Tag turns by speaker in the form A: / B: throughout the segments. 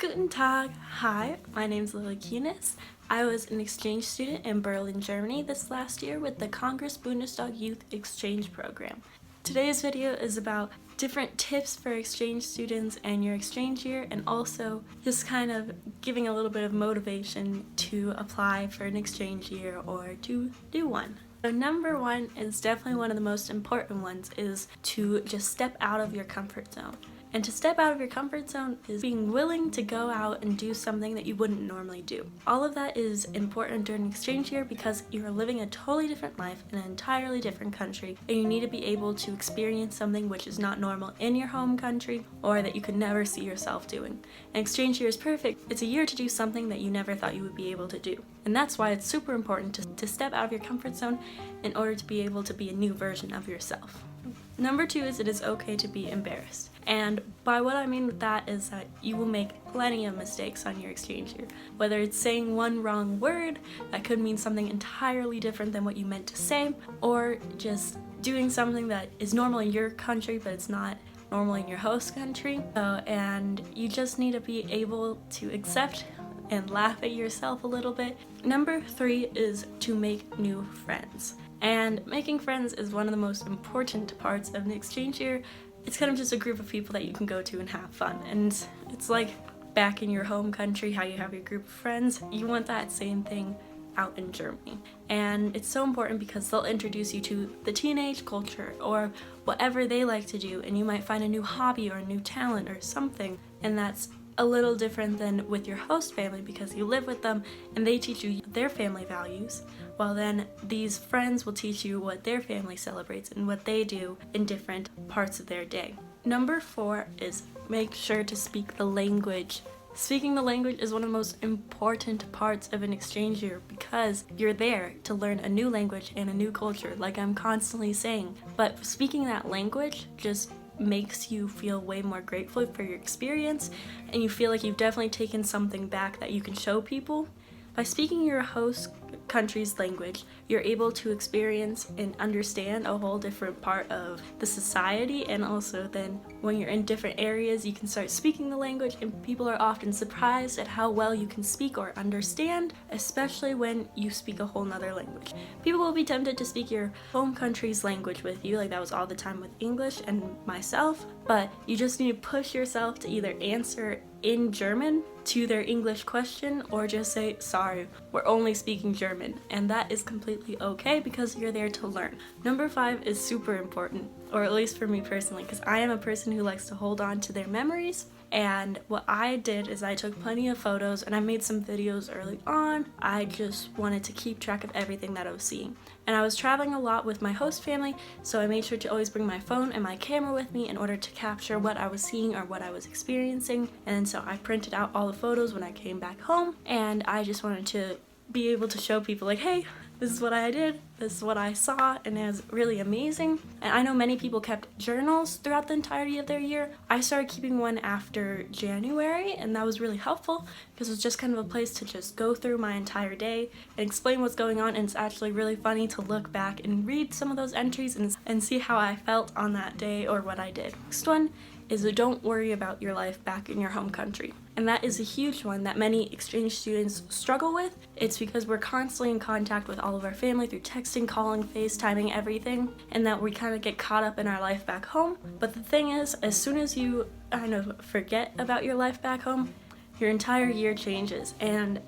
A: Guten Tag. Hi, my name's Cunis. I was an exchange student in Berlin, Germany this last year with the Congress Bundestag Youth Exchange Program. Today's video is about different tips for exchange students and your exchange year, and also just kind of giving a little bit of motivation to apply for an exchange year or to do one. So number one is definitely one of the most important ones, is to just step out of your comfort zone. And to step out of your comfort zone is being willing to go out and do something that you wouldn't normally do. All of that is important during exchange year because you're living a totally different life in an entirely different country, and you need to be able to experience something which is not normal in your home country or that you could never see yourself doing. And exchange year is perfect. It's a year to do something that you never thought you would be able to do. And that's why it's super important to step out of your comfort zone in order to be able to be a new version of yourself. Number two is it is okay to be embarrassed. And by what I mean with that is that you will make plenty of mistakes on your exchange year. Whether it's saying one wrong word that could mean something entirely different than what you meant to say, or just doing something that is normal in your country but it's not normal in your host country. And you just need to be able to accept and laugh at yourself a little bit. Number three is to make new friends. And making friends is one of the most important parts of an exchange year. It's kind of just a group of people that you can go to and have fun. And it's like back in your home country, how you have your group of friends. You want that same thing out in Germany. And it's so important because they'll introduce you to the teenage culture or whatever they like to do, and you might find a new hobby or a new talent or something. And that's a little different than with your host family because you live with them and they teach you their family values, while then these friends will teach you what their family celebrates and what they do in different parts of their day. Number four is make sure to speak the language. Speaking the language is one of the most important parts of an exchange year because you're there to learn a new language and a new culture, like I'm constantly saying. But speaking that language just makes you feel way more grateful for your experience, and you feel like you've definitely taken something back that you can show people. By speaking your host country's language, you're able to experience and understand a whole different part of the society, and also then when you're in different areas you can start speaking the language, and people are often surprised at how well you can speak or understand, especially when you speak a whole nother language. People will be tempted to speak your home country's language with you, like that was all the time with English and myself, but you just need to push yourself to either answer in German to their English question or just say, sorry, we're only speaking German, and that is completely okay because you're there to learn. Number five is super important, or at least for me personally, because I am a person who likes to hold on to their memories. And what I did is I took plenty of photos and I made some videos early on. I just wanted to keep track of everything that I was seeing. And I was traveling a lot with my host family, so I made sure to always bring my phone and my camera with me in order to capture what I was seeing or what I was experiencing. And so I printed out all the photos when I came back home, and I just wanted to be able to show people like, hey, this is what I did, this is what I saw, and it was really amazing. And I know many people kept journals throughout the entirety of their year. I started keeping one after January, and that was really helpful because it was just kind of a place to just go through my entire day and explain what's going on, and it's actually really funny to look back and read some of those entries and see how I felt on that day or what I did. Next one is don't worry about your life back in your home country. And that is a huge one that many exchange students struggle with. It's because we're constantly in contact with all of our family through texting, calling, FaceTiming, everything, and that we kind of get caught up in our life back home. But the thing is, as soon as you forget about your life back home, your entire year changes. And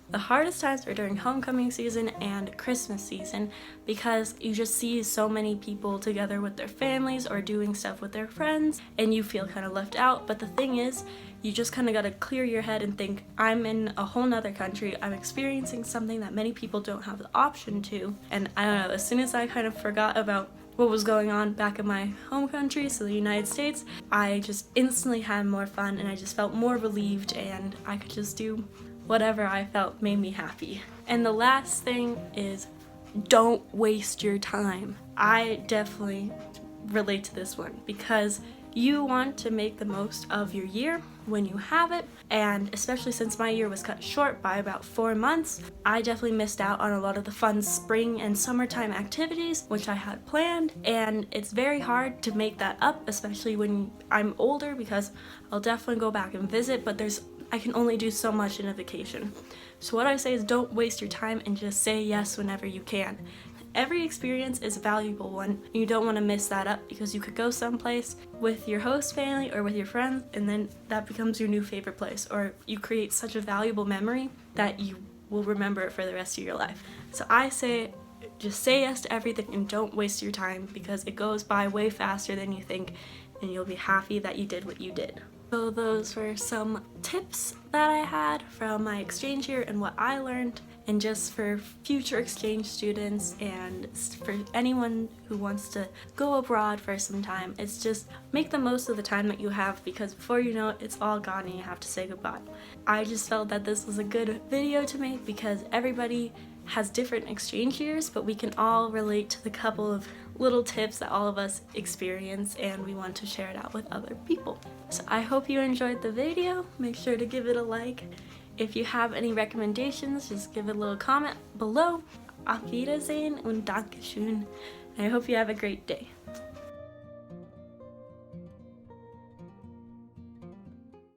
A: the hardest times are during homecoming season and Christmas season because you just see so many people together with their families or doing stuff with their friends, and you feel kind of left out. But the thing is, you just kind of got to clear your head and think, I'm in a whole nother country, I'm experiencing something that many people don't have the option to. And I don't know, as soon as I kind of forgot about what was going on back in my home country, so the United States, I just instantly had more fun, and I just felt more relieved, and I could just do whatever I felt made me happy. And the last thing is don't waste your time. I definitely relate to this one because you want to make the most of your year when you have it, and especially since my year was cut short by about 4 months, I definitely missed out on a lot of the fun spring and summertime activities which I had planned, and it's very hard to make that up, especially when I'm older, because I'll definitely go back and visit, but there's I can only do so much in a vacation. So what I say is don't waste your time and just say yes whenever you can. Every experience is a valuable one. You don't want to miss that up because you could go someplace with your host family or with your friends and then that becomes your new favorite place, or you create such a valuable memory that you will remember it for the rest of your life. So I say just say yes to everything and don't waste your time because it goes by way faster than you think and you'll be happy that you did what you did. So those were some tips that I had from my exchange year and what I learned, and just for future exchange students and for anyone who wants to go abroad for some time, it's just make the most of the time that you have because before you know it, it's all gone and you have to say goodbye. I just felt that this was a good video to make because everybody has different exchange years, but we can all relate to the couple of little tips that all of us experience and we want to share it out with other people. So I hope you enjoyed the video. Make sure to give it a like. If you have any recommendations, just give it a little comment below. Auf Wiedersehen und Dankeschön. I hope you have a great day.